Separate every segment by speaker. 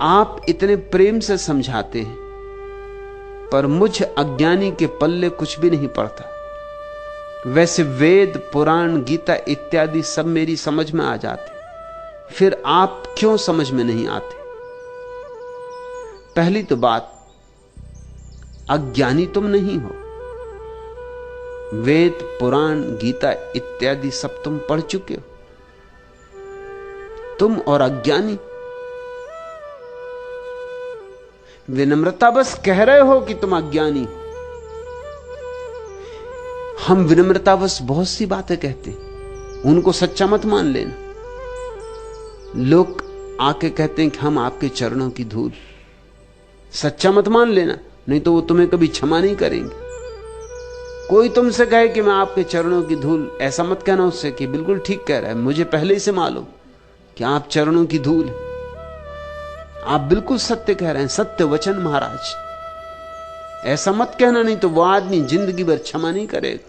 Speaker 1: आप इतने प्रेम से समझाते हैं, पर मुझ अज्ञानी के पल्ले कुछ भी नहीं पड़ता। वैसे वेद, पुराण, गीता इत्यादि सब मेरी समझ में आ जाते, फिर आप क्यों समझ में नहीं आते? पहली तो बात, अज्ञानी तुम नहीं हो। वेद, पुराण, गीता इत्यादि सब तुम पढ़ चुके हो। तुम और अज्ञानी विनम्रता बस कह रहे हो कि तुम अज्ञानी हो। हम विनम्रता बस बहुत सी बातें कहते, उनको सच्चा मत मान लेना। लोग आके कहते हैं कि हम आपके चरणों की धूल, सच्चा मत मान लेना, नहीं तो वो तुम्हें कभी क्षमा नहीं करेंगे। कोई तुमसे कहे कि मैं आपके चरणों की धूल, ऐसा मत कहना उससे कि बिल्कुल ठीक कह रहा है, मुझे पहले ही से मालूम कि आप चरणों की धूल हैं। आप बिल्कुल सत्य कह रहे हैं, सत्य वचन महाराज। ऐसा मत कहना, नहीं तो वो आदमी जिंदगी भर क्षमा नहीं करेगा।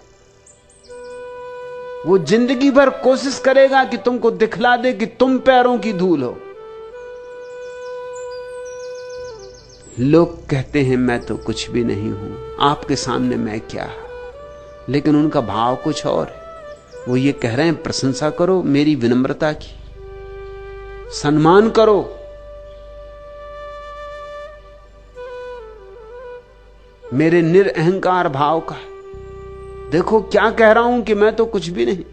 Speaker 1: वो जिंदगी भर कोशिश करेगा कि तुमको दिखला दे कि तुम पैरों की धूल हो। लोग कहते हैं मैं तो कुछ भी नहीं हूं, आपके सामने मैं क्या, लेकिन उनका भाव कुछ और है। वो ये कह रहे हैं प्रशंसा करो मेरी विनम्रता की, सम्मान करो। मेरे निरअहंकार भाव का। देखो क्या कह रहा हूं कि मैं तो कुछ भी नहीं।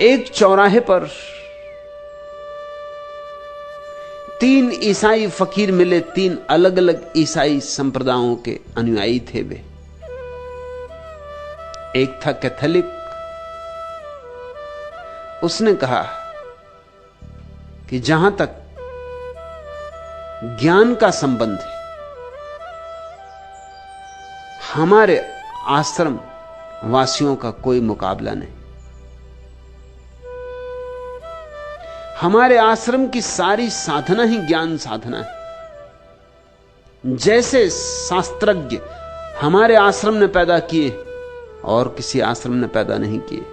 Speaker 1: एक चौराहे पर 3 ईसाई फकीर मिले। 3 अलग अलग ईसाई संप्रदायों के अनुयायी थे वे। एक था कैथोलिक। उसने कहा कि जहां तक ज्ञान का संबंध है, हमारे आश्रम वासियों का कोई मुकाबला नहीं। हमारे आश्रम की सारी साधना ही ज्ञान साधना है। जैसे शास्त्रज्ञ हमारे आश्रम ने पैदा किए और किसी आश्रम ने पैदा नहीं किए।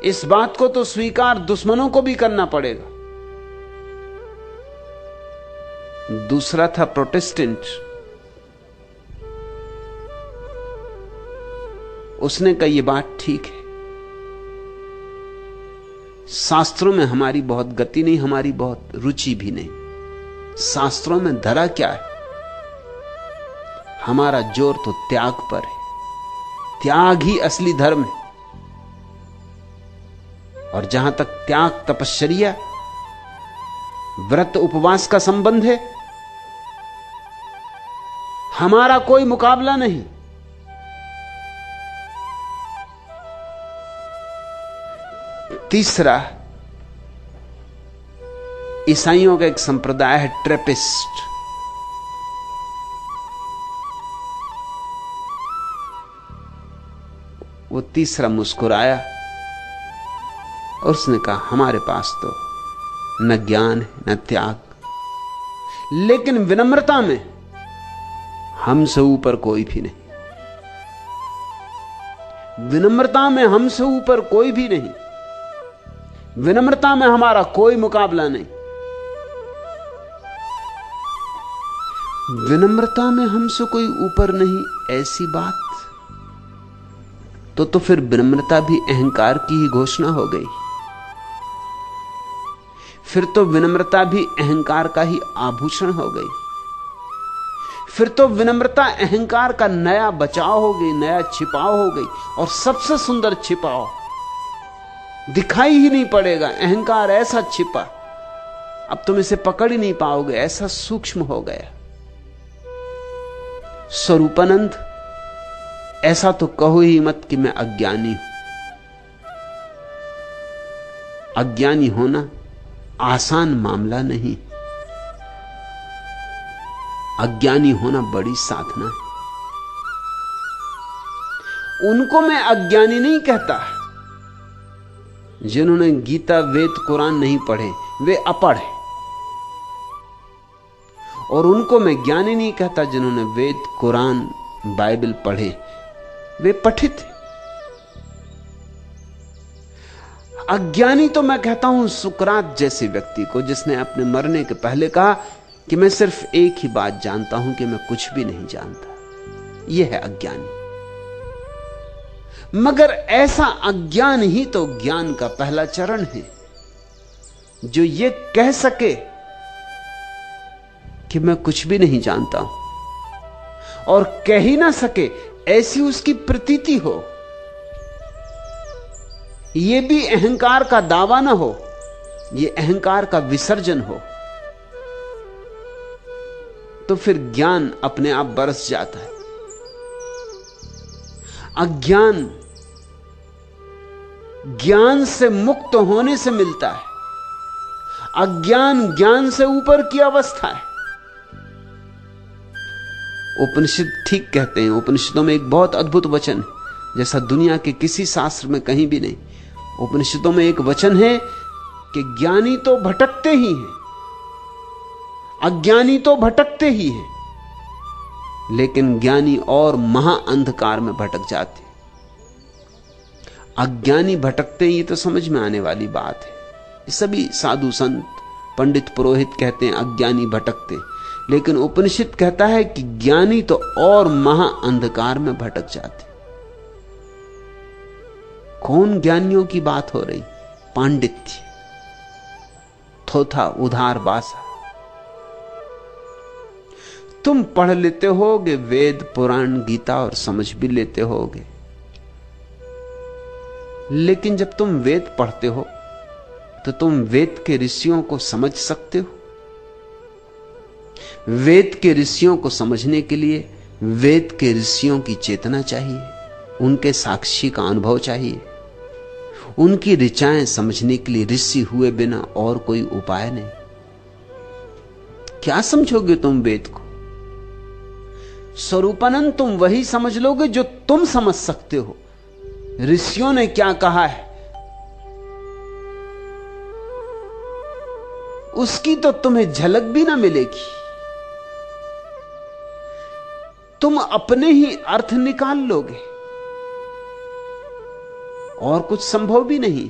Speaker 1: इस बात को तो स्वीकार दुश्मनों को भी करना पड़ेगा। दूसरा था प्रोटेस्टेंट। उसने कहा यह बात ठीक है, शास्त्रों में हमारी बहुत गति नहीं, हमारी बहुत रुचि भी नहीं। शास्त्रों में धरा क्या है? हमारा जोर तो त्याग पर है। त्याग ही असली धर्म है। और जहां तक त्याग, तपश्चर्या, व्रत, उपवास का संबंध है, हमारा कोई मुकाबला नहीं। तीसरा, ईसाइयों का एक संप्रदाय है ट्रेपिस्ट। वो तीसरा मुस्कुराया और उसने कहा हमारे पास तो न ज्ञान है न त्याग, लेकिन विनम्रता में हमसे ऊपर कोई भी नहीं। विनम्रता में हमसे ऊपर कोई भी नहीं। विनम्रता में हमारा कोई मुकाबला नहीं। विनम्रता में हमसे कोई ऊपर नहीं, ऐसी बात तो फिर विनम्रता भी अहंकार की ही घोषणा हो गई। फिर तो विनम्रता भी अहंकार का ही आभूषण हो गई। फिर तो विनम्रता अहंकार का नया बचाव हो गई, नया छिपाव हो गई। और सबसे सुंदर छिपाव, दिखाई ही नहीं पड़ेगा। अहंकार ऐसा छिपा, अब तुम इसे पकड़ ही नहीं पाओगे, ऐसा सूक्ष्म हो गया। स्वरूपानंद, ऐसा तो कहो ही मत कि मैं अज्ञानी हूं। अज्ञानी होना आसान मामला नहीं। अज्ञानी होना बड़ी साधना है। उनको मैं अज्ञानी नहीं कहता जिन्होंने गीता, वेद, कुरान नहीं पढ़े, वे अपढ़ हैं। और उनको मैं ज्ञानी नहीं कहता जिन्होंने वेद, कुरान, बाइबल पढ़े, वे पठित हैं। अज्ञानी तो मैं कहता हूं सुकरात जैसे व्यक्ति को, जिसने अपने मरने के पहले कहा कि मैं सिर्फ एक ही बात जानता हूं कि मैं कुछ भी नहीं जानता। यह है अज्ञानी। मगर ऐसा अज्ञान ही तो ज्ञान का पहला चरण है, जो ये कह सके कि मैं कुछ भी नहीं जानता हूं, और कह ही ना सके ऐसी उसकी प्रतीति हो। यह भी अहंकार का दावा ना हो, यह अहंकार का विसर्जन हो, तो फिर ज्ञान अपने आप बरस जाता है। अज्ञान ज्ञान से मुक्त होने से मिलता है। अज्ञान ज्ञान से ऊपर की अवस्था है। उपनिषद ठीक कहते हैं, उपनिषदों में एक बहुत अद्भुत वचन है, जैसा दुनिया के किसी शास्त्र में कहीं भी नहीं। उपनिषदों में एक वचन है कि ज्ञानी तो भटकते ही हैं, अज्ञानी तो भटकते ही हैं, लेकिन ज्ञानी और महा अंधकार में भटक जाते। अज्ञानी भटकते ही तो समझ में आने वाली बात है। सभी साधु संत पंडित पुरोहित कहते हैं अज्ञानी भटकते, लेकिन उपनिषद कहता है कि ज्ञानी तो और महा अंधकार में भटक जाते। कौन ज्ञानियों की बात हो रही? पांडित्य, थोथा, उधार बासा। तुम पढ़ लेते होगे वेद पुराण गीता और समझ भी लेते होगे, लेकिन जब तुम वेद पढ़ते हो तो तुम वेद के ऋषियों को समझ सकते हो? वेद के ऋषियों को समझने के लिए वेद के ऋषियों की चेतना चाहिए, उनके साक्षी का अनुभव चाहिए। उनकी ऋचाएं समझने के लिए ऋषि हुए बिना और कोई उपाय नहीं। क्या समझोगे तुम वेद को? स्वरूपानंद तुम वही समझ लोगे जो तुम समझ सकते हो। ऋषियों ने क्या कहा है उसकी तो तुम्हें झलक भी ना मिलेगी। तुम अपने ही अर्थ निकाल लोगे, और कुछ संभव भी नहीं।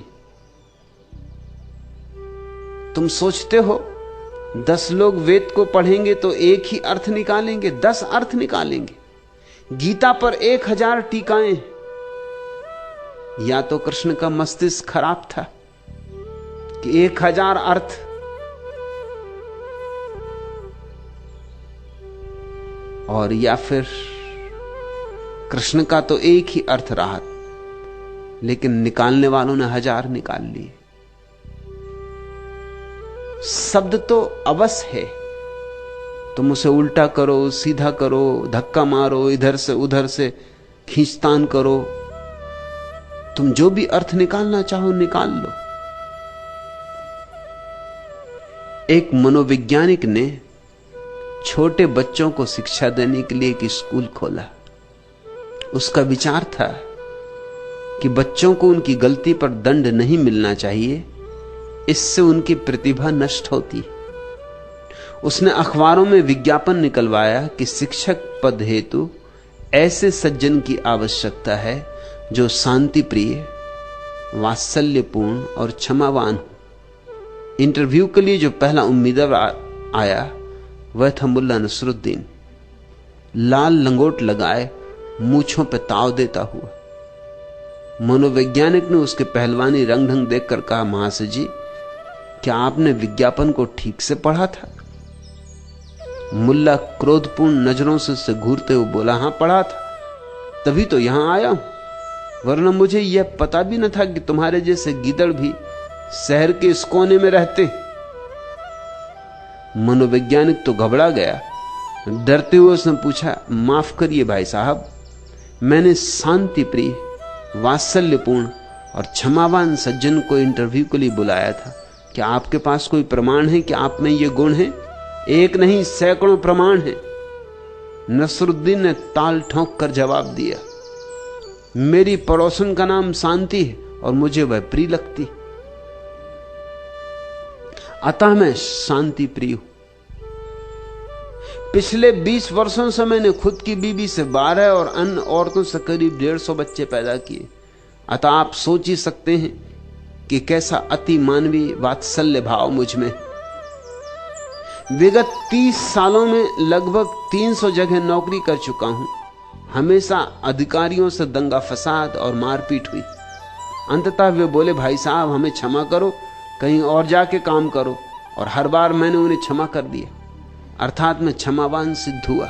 Speaker 1: तुम सोचते हो 10 लोग वेद को पढ़ेंगे तो एक ही अर्थ निकालेंगे? 10 अर्थ निकालेंगे। गीता पर 1000 टीकाएं। या तो कृष्ण का मस्तिष्क खराब था कि 1000 अर्थ, और या फिर कृष्ण का तो एक ही अर्थ रहा, लेकिन निकालने वालों ने 1000 निकाल लिए। शब्द तो अवश्य है, तुम उसे उल्टा करो, सीधा करो, धक्का मारो, इधर से उधर से खींचतान करो, तुम जो भी अर्थ निकालना चाहो निकाल लो। एक मनोवैज्ञानिक ने छोटे बच्चों को शिक्षा देने के लिए एक स्कूल खोला। उसका विचार था कि बच्चों को उनकी गलती पर दंड नहीं मिलना चाहिए, इससे उनकी प्रतिभा नष्ट होती। उसने अखबारों में विज्ञापन निकलवाया कि शिक्षक पद हेतु ऐसे सज्जन की आवश्यकता है जो शांति प्रिय, वात्सल्यपूर्ण और क्षमावान हो। इंटरव्यू के लिए जो पहला उम्मीदवार आया वह था मुल्ला नसरुद्दीन। लाल लंगोट लगाए, मूंछों पे ताव देता हुआ। मनोवैज्ञानिक ने उसके पहलवानी रंग ढंग देखकर कहा, महाशय जी, क्या आपने विज्ञापन को ठीक से पढ़ा था? मुल्ला क्रोधपूर्ण नजरों से उसे घूरते हुए बोला, हां पढ़ा था, तभी तो यहां आया हूं, वरना मुझे यह पता भी न था कि तुम्हारे जैसे गीदड़ भी शहर के इस कोने में रहते। मनोवैज्ञानिक तो घबरा गया। डरते हुए उसने पूछा, माफ करिए भाई साहब, मैंने शांति प्रिय, वात्सल्यपूर्ण और क्षमावान सज्जन को इंटरव्यू के लिए बुलाया था। क्या आपके पास कोई प्रमाण है कि आप में ये गुण है? एक नहीं, सैकड़ों प्रमाण हैं। नसरुद्दीन ने ताल ठोंक कर जवाब दिया, मेरी पड़ोसन का नाम शांति है और मुझे वह प्रिय लगती, अतः मैं शांति प्रिय हूं। पिछले 20 वर्षों से मैंने खुद की बीवी से 12 और अन्य औरतों से करीब 150 बच्चे पैदा किए। अतः आप सोच ही सकते हैं कि कैसा अति मानवीय वात्सल्य भाव मुझ में। विगत 30 सालों में लगभग 300 जगह नौकरी कर चुका हूं। हमेशा अधिकारियों से दंगा फसाद और मारपीट हुई। अंततः वे बोले, भाई साहब हमें क्षमा करो, कहीं और जाके काम करो, और हर बार मैंने उन्हें क्षमा कर दिया, अर्थात मैं क्षमावान सिद्ध हुआ।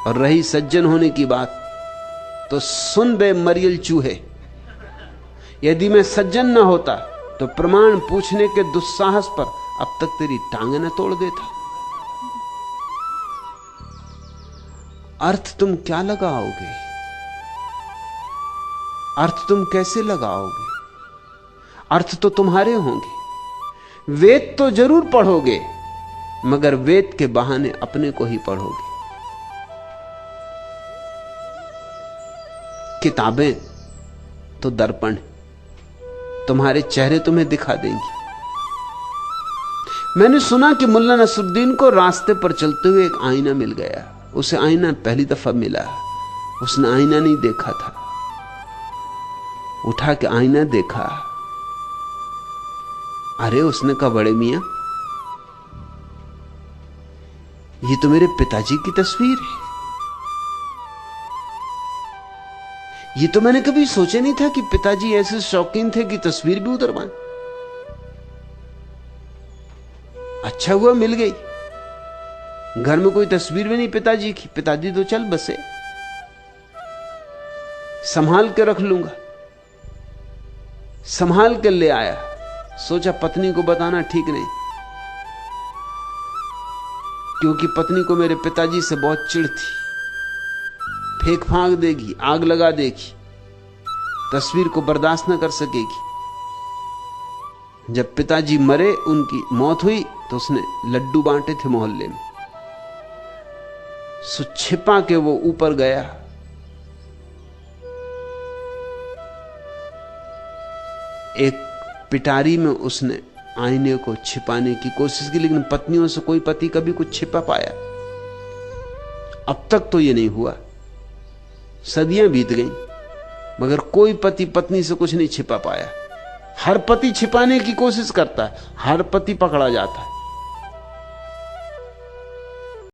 Speaker 1: और रही सज्जन होने की बात, तो सुन बे मरियल चूहे, यदि मैं सज्जन न होता तो प्रमाण पूछने के दुस्साहस पर अब तक तेरी टांगे न तोड़ देता। अर्थ तुम क्या लगाओगे? अर्थ तुम कैसे लगाओगे? अर्थ तो तुम्हारे होंगे। वेद तो जरूर पढ़ोगे, मगर वेद के बहाने अपने को ही पढ़ोगे। किताबें तो दर्पण, तुम्हारे चेहरे तुम्हें दिखा देंगी। मैंने सुना कि मुल्ला नसरुद्दीन को रास्ते पर चलते हुए एक आईना मिल गया। उसे आईना पहली दफा मिला, उसने आईना नहीं देखा था। उठा के आईना देखा, अरे उसने कहा, बड़े मियां ये तो मेरे पिताजी की तस्वीर है। ये तो मैंने कभी सोचा नहीं था कि पिताजी ऐसे शौकीन थे कि तस्वीर भी उतरवाएं। अच्छा हुआ मिल गई। घर में कोई तस्वीर भी नहीं पिताजी की। पिताजी तो चल बसे, संभाल के रख लूंगा। संभाल के ले आया। सोचा पत्नी को बताना ठीक नहीं, क्योंकि पत्नी को मेरे पिताजी से बहुत चिढ़ थी। फेंक फांक देगी, आग लगा देगी, तस्वीर को बर्दाश्त न कर सकेगी। जब पिताजी मरे, उनकी मौत हुई, तो उसने लड्डू बांटे थे मोहल्ले में। सो छिपा के वो ऊपर गया। एक पिटारी में उसने आईने को छिपाने की कोशिश की, लेकिन पत्नियों से कोई पति कभी कुछ छिपा पाया? अब तक तो ये नहीं हुआ। सदियां बीत गईं, मगर कोई पति पत्नी से कुछ नहीं छिपा पाया। हर पति छिपाने की कोशिश करता है, हर पति पकड़ा जाता है।